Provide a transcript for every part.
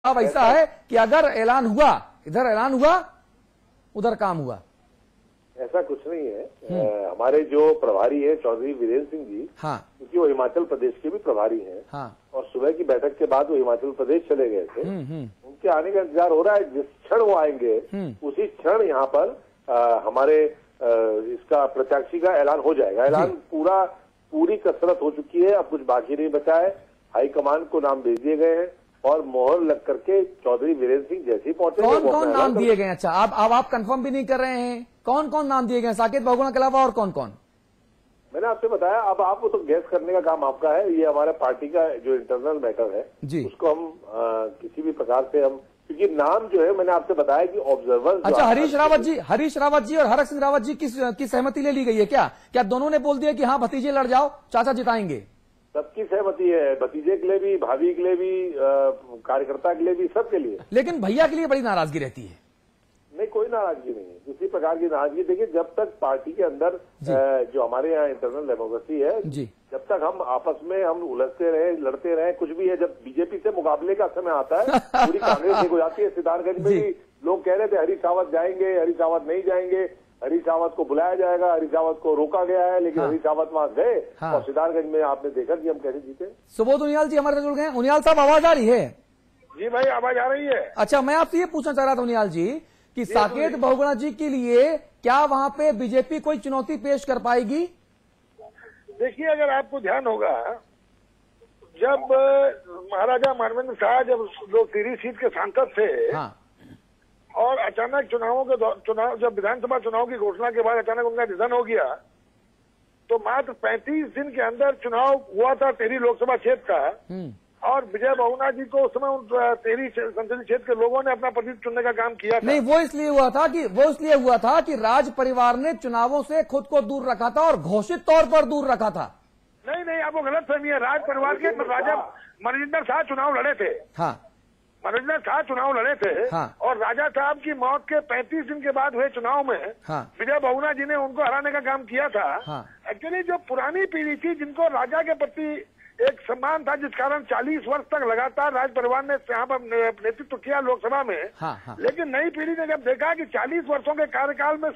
अब ऐसा है कि अगर ऐलान हुआ, इधर ऐलान हुआ उधर काम हुआ, ऐसा कुछ नहीं है। हमारे जो प्रभारी है चौधरी वीरेंद्र सिंह जी, हाँ, क्योंकि वो हिमाचल प्रदेश के भी प्रभारी हैं, हाँ, और सुबह की बैठक के बाद वो हिमाचल प्रदेश चले गए थे। उनके आने का इंतजार हो रहा है। जिस क्षण वो आएंगे उसी क्षण यहाँ पर हमारे इसका प्रत्याशी का ऐलान हो जाएगा। ऐलान पूरी कसरत हो चुकी है, अब कुछ बाकी नहीं बचा है। हाईकमान को नाम भेज दिए गए हैं और मोहर लग करके चौधरी वीरेंद्र सिंह जैसे ही पहुंचे। कौन कौन नाम दिए गए? अच्छा, आप कंफर्म भी नहीं कर रहे हैं, कौन कौन नाम दिए गए साकेत बहुगुणा के अलावा और कौन कौन? मैंने आपसे बताया, अब आप तो गैस करने का काम आपका है। ये हमारा पार्टी का जो इंटरनल मैटर है जी, उसको हम किसी भी प्रकार से हम, क्योंकि नाम जो है मैंने आपसे बताया कि ऑब्जर्वर। अच्छा, हरीश रावत जी और हरक सिंह रावत जी की सहमति ले ली गई है क्या दोनों ने बोल दिया कि हाँ भतीजे लड़ जाओ, चाचा जिताएंगे? सबकी सहमति है, भतीजे के लिए भी, भाभी के लिए भी, कार्यकर्ता के लिए भी, सबके लिए। लेकिन भैया के लिए बड़ी नाराजगी रहती है। नहीं, कोई नाराजगी नहीं है, किसी प्रकार की नाराजगी। देखिए, जब तक पार्टी के अंदर जो हमारे यहाँ इंटरनल डेमोक्रेसी है जी, जब तक हम आपस में हम उलझते रहे, लड़ते रहे, कुछ भी है, जब बीजेपी से मुकाबले का समय आता है पूरी कांग्रेस एक हो जाती है। सिद्धार्थगंज में भी लोग कह रहे थे हरीश रावत जाएंगे, हरीश रावत नहीं जाएंगे, हरीश रावत को बुलाया जाएगा, हरीश रावत को रोका गया है, लेकिन हरीश रावत वहां गए और सिद्धार्थगंज में आपने देखा कि हम कैसे जीते। सुबोध उनियाल जी हमारे साथ जुड़ गए। उनियाल साहब, आवाज आ रही है? जी भाई, आवाज आ रही है। अच्छा, मैं आपसे ये पूछना चाह रहा था उनियाल जी कि साकेत बहुगुणा जी के लिए क्या वहां पे बीजेपी कोई चुनौती पेश कर पाएगी? देखिए, अगर आपको ध्यान होगा, जब महाराजा मानवेंद्र शाह जब लोग टिहरी सीट के सांसद थे, हाँ, और अचानक चुनाव जब विधानसभा चुनाव की घोषणा के बाद अचानक उनका निधन हो गया, तो मात्र 35 दिन के अंदर चुनाव हुआ था टिहरी लोकसभा क्षेत्र का, और विजय बहुगुणा जी को उस समय टिहरी संसदीय क्षेत्र के लोगों ने अपना प्रतिनिधि चुनने का काम किया था। नहीं, वो इसलिए हुआ था कि राज परिवार ने चुनावों से खुद को दूर रखा था और घोषित तौर पर दूर रखा था। नहीं, आपको गलत फहमी है। राज परिवार के राजा मनजिंदर शाह चुनाव लड़े थे। हाँ, मनोजिंदर शाह चुनाव लड़े थे। हाँ, और राजा साहब की मौत के 35 दिन के बाद हुए चुनाव में हाँ, विजय बहुगुणा जी ने उनको हराने का काम किया था। हाँ, एक्चुअली जो पुरानी पीढ़ी थी, जिनको राजा के प्रति एक सम्मान था, जिस कारण 40 वर्ष तक लगातार राज परिवार ने यहाँ पर नेतृत्व किया लोकसभा में। हाँ, लेकिन नई पीढ़ी ने जब देखा कि 40 वर्षों के कार्यकाल में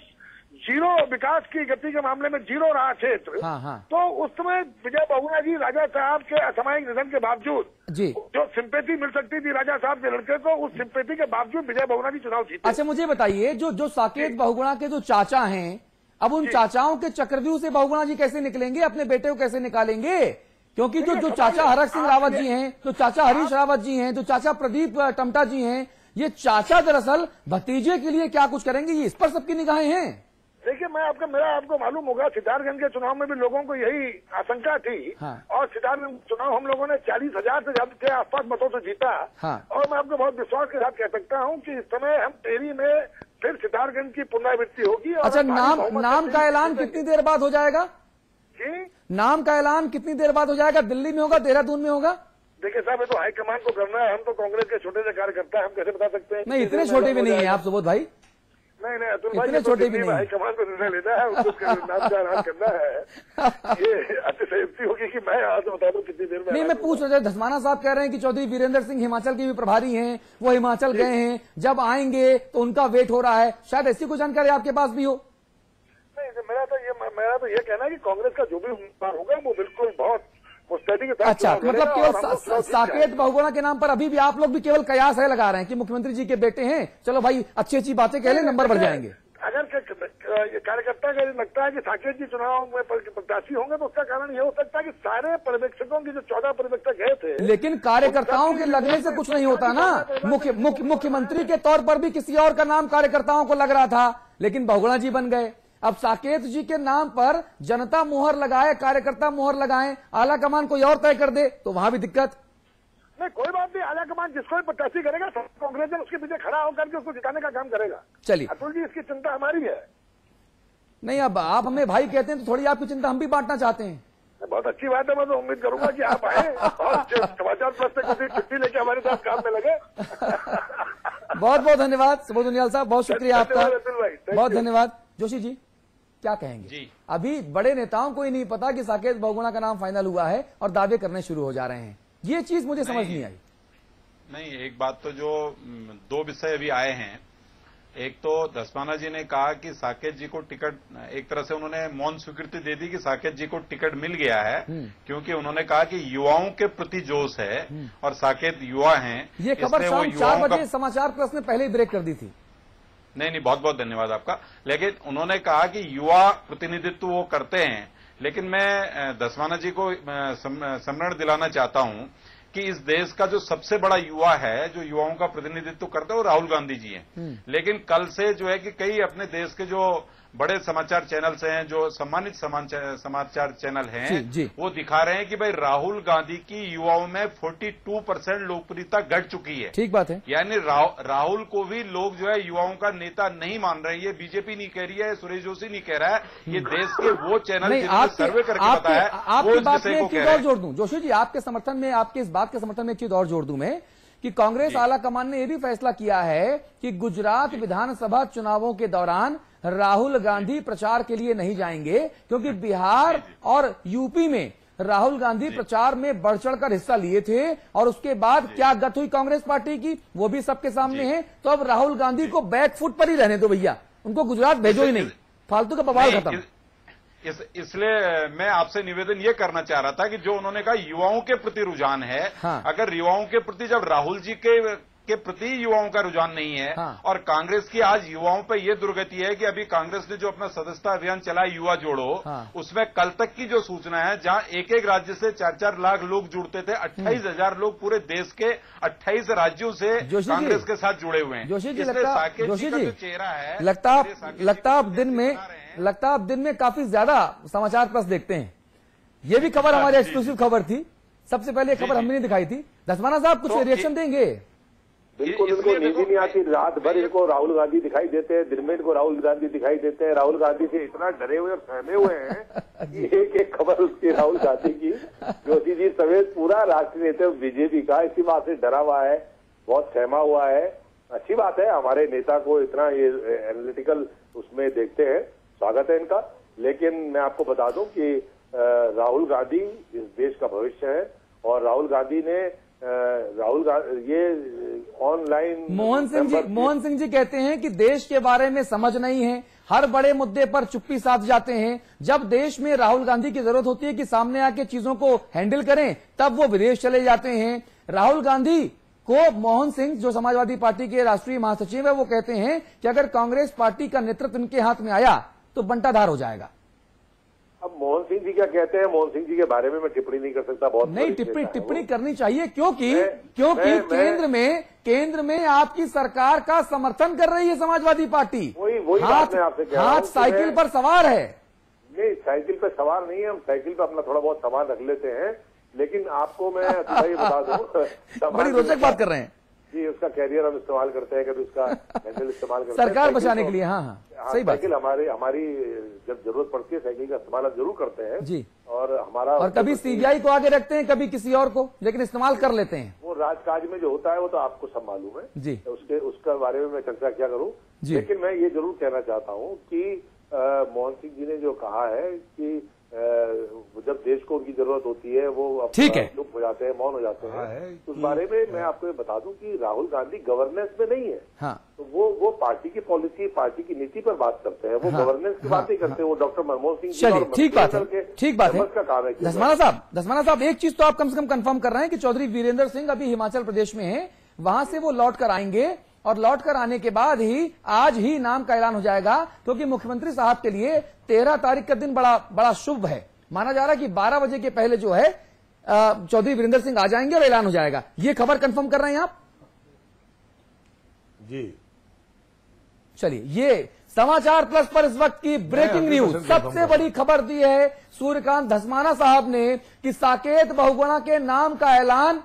जीरो विकास की गति के मामले में जीरो रहा क्षेत्र, तो उस समय विजय बहुगुणा जी राजा साहब के असामयिक निधन के बावजूद जी, जो सिंपैथी मिल सकती थी राजा साहब के लड़के को, उस सिंपैथी के बावजूद विजय बहुगुणा जी चुनाव जीते। अच्छा, मुझे बताइए, जो साकेत बहुगुणा के जो चाचा हैं, अब उन चाचाओं के चक्रव्यूह से बहुगुणा जी कैसे निकलेंगे, अपने बेटे को कैसे निकालेंगे? क्योंकि जो चाचा हरक सिंह रावत जी हैं, जो चाचा हरीश रावत जी हैं, जो चाचा प्रदीप टमटा जी हैं, ये चाचा दरअसल भतीजे के लिए क्या कुछ करेंगे, ये इस पर सबकी निगाहें हैं। देखिए, आपको मालूम होगा, सिद्धार्थगंज के चुनाव में भी लोगों को यही आशंका थी। हाँ, और सिद्धार्थगंज चुनाव हम लोगों ने 40,000 से ज्यादा के आसपास मतों से जीता। हाँ, और मैं आपको बहुत विश्वास के साथ कह सकता हूं कि इस समय हम टिहरी में फिर सिद्धार्थगंज की पुनरावृत्ति होगी। अच्छा, नाम का ऐलान कितनी देर बाद हो जाएगा? जी, नाम का ऐलान कितनी देर बाद हो जाएगा? दिल्ली में होगा, देहरादून में होगा? देखिए साहब, ये तो हाईकमान को करना है। हम तो कांग्रेस के छोटे से कार्यकर्ता है, हम कैसे बता सकते हैं? नहीं, इतने छोटे भी नहीं है आप सुबोध भाई। नहीं, अतुल भाई, इतने छोटे भी नहीं। हाईकमान को निर्णय लेना है, उसको नाम का ऐलान करना है। ये अतिशयोक्ति होगी कि मैं आज बता दूं कितनी देर में। नहीं, मैं पूछ रहा था, धस्माना साहब कह रहे हैं कि चौधरी वीरेंद्र सिंह हिमाचल के भी प्रभारी हैं, वो हिमाचल गए हैं, जब आएंगे तो उनका वेट हो रहा है, शायद ऐसी कोई जानकारी आपके पास भी हो? नहीं, मेरा तो ये कहना है कि कांग्रेस का जो भी उम्मीदवार होगा वो बिल्कुल बहुत मुस्तैदी के साथ। अच्छा, मतलब केवल साकेत बहुगुणा के नाम पर अभी भी आप लोग भी केवल कयास है लगा रहे हैं कि मुख्यमंत्री जी के बेटे हैं, चलो भाई अच्छी बातें कह लें, नंबर बढ़ जाएंगे। अगर कार्यकर्ता का लगता है कि साकेत जी चुनाव में प्रत्याशी होंगे, तो उसका कारण ये हो सकता है कि सारे पर्यवेक्षकों की जो 14 पर्यवेक्षक गए थे, लेकिन कार्यकर्ताओं के लगने से कुछ नहीं होता ना। मुख्यमंत्री के तौर पर भी किसी और का नाम कार्यकर्ताओं को लग रहा था, लेकिन बहुगुणा जी बन गए। अब साकेत जी के नाम पर जनता मोहर लगाए, कार्यकर्ता मोहर लगाए, आला कमान कोई और तय कर दे तो वहां भी दिक्कत। नहीं, कोई बात नहीं, आला कमान जिसको भी प्रत्याशी करेगा, कांग्रेस ने उसके पीछे खड़ा होकर के उसको जिताने का काम करेगा। चलिए अतुल जी, इसकी चिंता हमारी है। नहीं, अब आप हमें भाई कहते हैं तो थोड़ी आपकी चिंता हम भी बांटना चाहते हैं। बहुत अच्छी बात है, मैं तो उम्मीद करूंगा कि आप आए और समाचार प्लस से कुछ छुट्टी लेके हमारे साथ काम में लगे। बहुत बहुत धन्यवाद सुबोध उनियाल साहब, बहुत शुक्रिया आपका, बहुत धन्यवाद। जोशी जी क्या कहेंगे जी? अभी बड़े नेताओं को ही नहीं पता कि साकेत बहुगुणा का नाम फाइनल हुआ है और दावे करने शुरू हो जा रहे हैं। ये चीज मुझे समझ नहीं आई। नहीं, एक बात तो जो दो विषय अभी आए हैं, एक तो धस्माना जी ने कहा कि साकेत जी को टिकट, एक तरह से उन्होंने मौन स्वीकृति दे दी कि साकेत जी को टिकट मिल गया है, क्योंकि उन्होंने कहा कि युवाओं के प्रति जोश है और साकेत युवा हैं। ये खबर शाम 4 बजे समाचार प्लस ने पहले ही ब्रेक कर दी थी। नहीं, बहुत बहुत धन्यवाद आपका। लेकिन उन्होंने कहा कि युवा प्रतिनिधित्व वो करते हैं, लेकिन मैं धस्माना जी को स्मरण दिलाना चाहता हूं कि इस देश का जो सबसे बड़ा युवा है, जो युवाओं का प्रतिनिधित्व करता है, वो राहुल गांधी जी हैं। लेकिन कल से जो है कि कई अपने देश के जो बड़े समाचार चैनल्स हैं, जो सम्मानित समाचार चैनल हैं, जी। वो दिखा रहे हैं कि भाई राहुल गांधी की युवाओं में 42% लोकप्रियता घट चुकी है। ठीक बात है। यानी राहुल को भी लोग जो है युवाओं का नेता नहीं मान रहे। ये बीजेपी नहीं कह रही है, सुरेश जोशी नहीं कह रहा है, ये देश के वो चैनल जिन्होंने सर्वे करके बताया आपकी बात में एक चीज और जोड़ दूं जोशी जी, आपके समर्थन में, आपके इस बात के समर्थन में एक चीज और जोड़ दूं मैं कि कांग्रेस आला कमान ने यह भी फैसला किया है कि गुजरात विधानसभा चुनावों के दौरान राहुल गांधी प्रचार के लिए नहीं जाएंगे, क्योंकि बिहार और यूपी में राहुल गांधी प्रचार में बढ़ चढ़कर हिस्सा लिए थे और उसके बाद क्या गत हुई कांग्रेस पार्टी की वो भी सबके सामने है। तो अब राहुल गांधी को बैकफुट पर ही रहने दो भैया, उनको गुजरात भेजो ही नहीं, फालतू का बवाल खत्म। इसलिए मैं आपसे निवेदन ये करना चाह रहा था कि जो उन्होंने कहा युवाओं के प्रति रुझान है, हाँ। अगर युवाओं के प्रति, जब राहुल जी के प्रति युवाओं का रुझान नहीं है, हाँ। और कांग्रेस की आज युवाओं पे ये दुर्गति है कि अभी कांग्रेस ने जो अपना सदस्यता अभियान चलाया युवा जोड़ो, हाँ। उसमें कल तक की जो सूचना है, जहां एक एक राज्य से 4-4 लाख लोग जुड़ते थे, 28,000 लोग पूरे देश के 28 राज्यों से कांग्रेस के साथ जुड़े हुए हैं। जोशी जी, साकेत जोशी का जी, जो चेहरा है, लगता आप दिन में काफी ज्यादा समाचार प्लस देखते हैं। ये भी खबर हमारी एक्सक्लूसिव खबर थी, सबसे पहले खबर हमने नहीं दिखाई थी। धस्माना साहब कुछ रिएक्शन देंगे? बिल्कुल, इनको नींद ही नहीं आती, रात भर इनको राहुल गांधी दिखाई देते हैं, दिन में इनको राहुल गांधी दिखाई देते हैं। राहुल गांधी से इतना डरे हुए और सहमे हुए हैं कि एक एक खबर उसकी राहुल गांधी की। जोशी जी समेत पूरा राष्ट्रीय नेता बीजेपी का इसी बात से डरा हुआ है, बहुत सहमा हुआ है। अच्छी बात है, हमारे नेता को इतना ये एनालिटिकल उसमें देखते हैं, स्वागत है इनका। लेकिन मैं आपको बता दूं कि राहुल गांधी इस देश का भविष्य है और राहुल गांधी ने ये ऑनलाइन मोहन सिंह जी कहते हैं कि देश के बारे में समझ नहीं है, हर बड़े मुद्दे पर चुप्पी साध जाते हैं। जब देश में राहुल गांधी की जरूरत होती है कि सामने आके चीजों को हैंडल करें, तब वो विदेश चले जाते हैं। राहुल गांधी को मोहन सिंह, जो समाजवादी पार्टी के राष्ट्रीय महासचिव है, वो कहते हैं कि अगर कांग्रेस पार्टी का नेतृत्व इनके हाथ में आया तो बंटाधार हो जाएगा। अब मोहन सिंह जी क्या कहते हैं, मोहन सिंह जी के बारे में मैं टिप्पणी नहीं कर सकता। बहुत नहीं, टिप्पणी करनी चाहिए, क्योंकि केंद्र में आपकी सरकार का समर्थन कर रही है समाजवादी पार्टी। वही बात मैं आपसे कह रहा हूं, हाथ साइकिल पर सवार है। नहीं, साइकिल पर सवार नहीं है, हम साइकिल पर अपना थोड़ा बहुत सामान रख लेते हैं। लेकिन आपको मैं ये बता दूं, बड़ी रोचक बात कर रहे हैं जी, उसका कैरियर हम इस्तेमाल करते हैं, कभी उसका हैंडल इस्तेमाल करते हैं सरकार बचाने के लिए। हाँ, सही बात। साइकिल हमारी जब जरूरत पड़ती है साइकिल का इस्तेमाल हम जरूर करते हैं जी, और कभी सीबीआई को आगे रखते हैं, कभी किसी और को, लेकिन इस्तेमाल कर लेते हैं। वो राजकाज में जो होता है वो तो आपको सब मालूम है जी, उसका बारे में मैं चर्चा क्या करूं। लेकिन मैं ये जरूर कहना चाहता हूं कि मोहन सिंह जी ने जो कहा है कि जब देश को उनकी जरूरत होती है वो ठीक है, चुप हो जाते हैं, मौन हो जाते हैं। उस बारे में मैं आपको ये बता दूं कि राहुल गांधी गवर्नेंस में नहीं है। हाँ, तो वो पार्टी की पॉलिसी, पार्टी की नीति पर बात करते हैं, वो गवर्नेंस की बात नहीं करते। वो डॉक्टर मनमोहन सिंह जी चलिए, ठीक बात है। का काम है। धस्माना साहब, एक चीज तो आप कम से कम कंफर्म कर रहे हैं कि चौधरी वीरेंद्र सिंह अभी हिमाचल प्रदेश में है, वहां से वो लौट कर आएंगे और लौट कर आने के बाद ही आज ही नाम का ऐलान हो जाएगा, क्योंकि मुख्यमंत्री साहब के लिए 13 तारीख का दिन बड़ा शुभ है। माना जा रहा है कि 12 बजे के पहले जो है चौधरी वीरेंद्र सिंह आ जाएंगे और ऐलान हो जाएगा। ये खबर कंफर्म कर रहे हैं आप? जी, चलिए, ये समाचार प्लस पर इस वक्त की ब्रेकिंग न्यूज, सबसे बड़ी खबर दी है सूर्यकांत धस्माना साहब ने कि साकेत बहुगुणा के नाम का ऐलान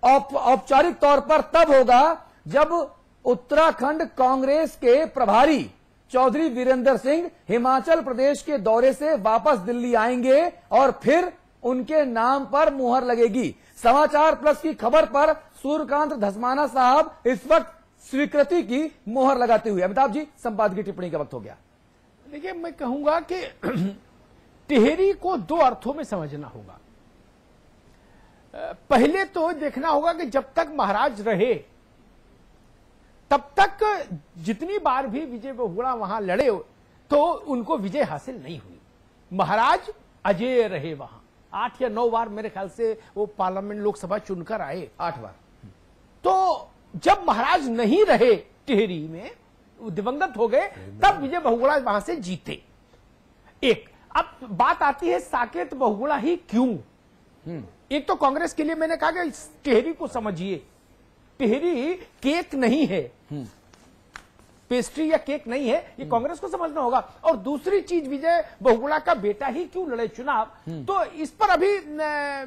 औपचारिक तौर पर तब होगा जब उत्तराखंड कांग्रेस के प्रभारी चौधरी वीरेंद्र सिंह हिमाचल प्रदेश के दौरे से वापस दिल्ली आएंगे और फिर उनके नाम पर मुहर लगेगी। समाचार प्लस की खबर पर सूर्यकांत धस्माना साहब इस वक्त स्वीकृति की मुहर लगाते हुए। अमिताभ जी, संपादकीय टिप्पणी का वक्त हो गया। देखिए, मैं कहूंगा कि टिहरी को दो अर्थों में समझना होगा। पहले तो देखना होगा कि जब तक महाराज रहे तब तक जितनी बार भी विजय बहुगुणा वहां लड़े तो उनको विजय हासिल नहीं हुई। महाराज अजय रहे वहां 8 या 9 बार मेरे ख्याल से वो पार्लियामेंट लोकसभा चुनकर आए, 8 बार। तो जब महाराज नहीं रहे टिहरी में, दिवंगत हो गए, तब विजय बहुगुणा वहां से जीते। एक अब बात आती है साकेत बहुगुणा ही क्यों। एक तो कांग्रेस के लिए मैंने कहा कि टिहरी को समझिए, टिहरी केक नहीं है, पेस्ट्री या केक नहीं है, ये कांग्रेस को समझना होगा। और दूसरी चीज, विजय बहुगुणा का बेटा ही क्यों लड़े चुनाव, तो इस पर अभी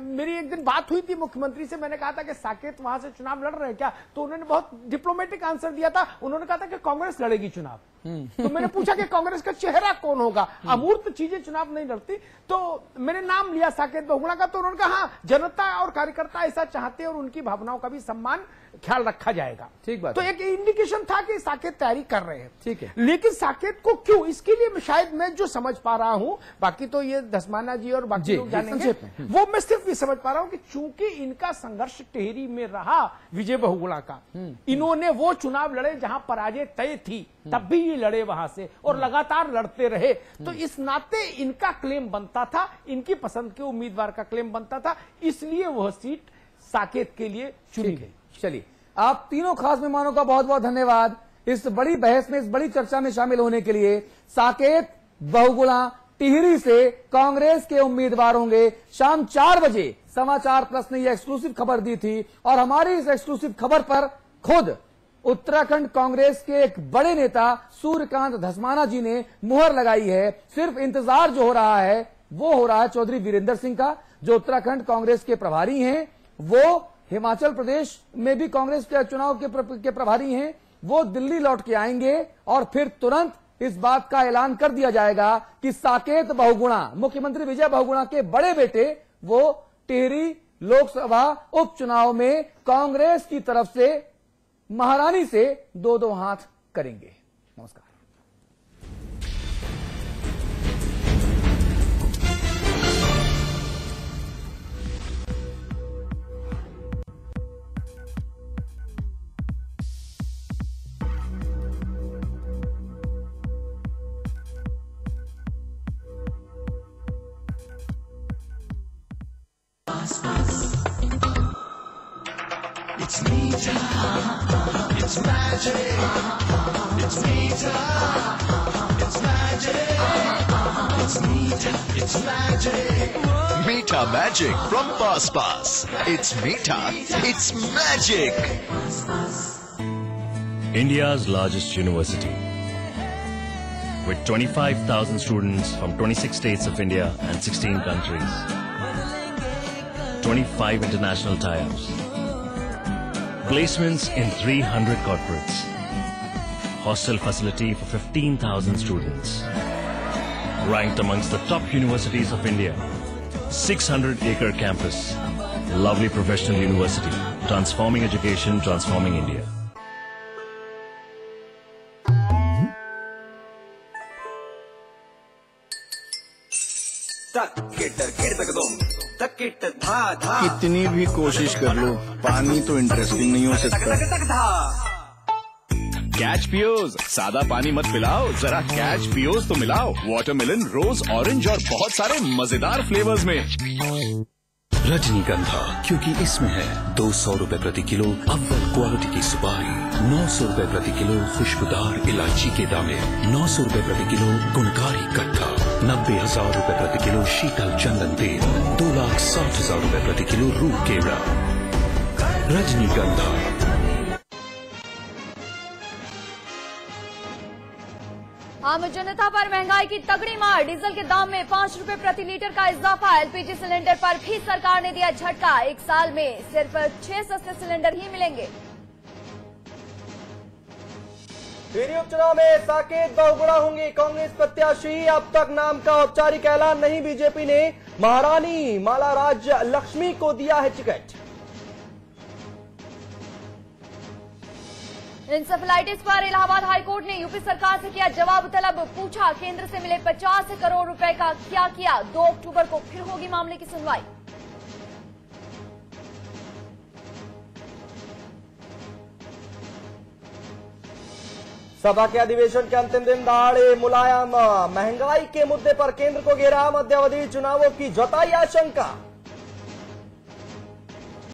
मेरी एक दिन बात हुई थी मुख्यमंत्री से। मैंने कहा था कि साकेत वहां से चुनाव लड़ रहे हैं क्या, तो उन्होंने बहुत डिप्लोमेटिक आंसर दिया था। उन्होंने कहा था कि कांग्रेस लड़ेगी चुनाव। तो मैंने पूछा कि कांग्रेस का चेहरा कौन होगा, अमूर्त चीजें चुनाव नहीं लड़ती। तो मैंने नाम लिया साकेत बहुगुणा का, तो उन्होंने कहा हाँ, जनता और कार्यकर्ता ऐसा चाहते हैं और उनकी भावनाओं का भी सम्मान ख्याल रखा जाएगा। ठीक बात। तो एक इंडिकेशन था कि साकेत तैयारी कर रहे हैं। ठीक है, लेकिन साकेत को क्यों, इसके लिए शायद मैं जो समझ पा रहा हूं, बाकी तो ये धस्माना जी और बाकी लोग जानेंगे, वो मैं सिर्फ ये समझ पा रहा हूं कि चूंकि इनका संघर्ष टिहरी में रहा विजय बहुगुणा का, इन्होंने वो चुनाव लड़े जहां पराजय तय थी, तब भी ये लड़े वहां से और लगातार लड़ते रहे। तो इस नाते इनका क्लेम बनता था, इनकी पसंद के उम्मीदवार का क्लेम बनता था, इसलिए वह सीट साकेत के लिए चुनी गई। चलिए, आप तीनों खास मेहमानों का बहुत बहुत धन्यवाद इस बड़ी बहस में, इस बड़ी चर्चा में शामिल होने के लिए। साकेत बहुगुणा टिहरी से कांग्रेस के उम्मीदवार होंगे। शाम 4 बजे समाचार प्लस ने यह एक्सक्लूसिव खबर दी थी और हमारी इस एक्सक्लूसिव खबर पर खुद उत्तराखंड कांग्रेस के एक बड़े नेता सूर्यकांत धस्माना जी ने मुहर लगाई है। सिर्फ इंतजार जो हो रहा है वो हो रहा है चौधरी वीरेंद्र सिंह का, जो उत्तराखंड कांग्रेस के प्रभारी हैं। वो हिमाचल प्रदेश में भी कांग्रेस के चुनाव के प्रभारी हैं। वो दिल्ली लौट के आएंगे और फिर तुरंत इस बात का ऐलान कर दिया जाएगा कि साकेत बहुगुणा, मुख्यमंत्री विजय बहुगुणा के बड़े बेटे, वो टिहरी लोकसभा उपचुनाव में कांग्रेस की तरफ से महारानी से 2-2 हाथ करेंगे। नमस्कार। It's Meeta, it's magic, it's Meeta, it's magic, it's Meeta, it's magic. Meeta magic from Pass Pass. It's Meeta, it's magic. India's largest university, with 25,000 students from 26 states of India and 16 countries, 25 international tie-ups, placements in 300 corporates, hostel facility for 15,000 students, ranked amongst the top universities of India, 600-acre campus, lovely professional university, transforming education, transforming India. कितनी भी कोशिश कर लो, पानी तो interesting नहीं हो सकता। Catch पियोज, सादा पानी मत पिलाओ, जरा कैच पियोज तो मिलाओ। वाटरमेलन, रोज, ऑरेंज और बहुत सारे मजेदार फ्लेवर्स में। रजनीगंधा, क्योंकि इसमें है 200 रुपए प्रति किलो अव्वल क्वालिटी की सुपारी, 900 रुपए प्रति किलो खुशबूदार इलायची के दाने, 900 रुपए प्रति किलो गुणकारी कट्टा, 90,000 रुपए प्रति किलो शीतल चंदन तेल, 2,60,000 रुपए प्रति किलो रूप केवड़ा। रजनीगंधा। आम जनता पर महंगाई की तगड़ी मार, डीजल के दाम में 5 रुपए प्रति लीटर का इजाफा। एलपीजी सिलेंडर पर भी सरकार ने दिया झटका, 1 साल में सिर्फ 6 सस्ते सिलेंडर ही मिलेंगे। टिहरी उपचुनाव में साकेत बहुगुणा होंगे कांग्रेस प्रत्याशी। अब तक नाम का औपचारिक ऐलान नहीं, बीजेपी ने महारानी माला राज्य लक्ष्मी को दिया है टिकट। इंसेफेलाइटिस पर इलाहाबाद हाईकोर्ट ने यूपी सरकार से किया जवाब तलब, पूछा केंद्र से मिले 50 करोड़ रुपए का क्या किया। 2 अक्टूबर को फिर होगी मामले की सुनवाई। सभा के अधिवेशन के अंतिम दिन दहाड़े मुलायम महंगाई के मुद्दे पर केंद्र को घेरा, मध्यावधि चुनावों की जताई आशंका।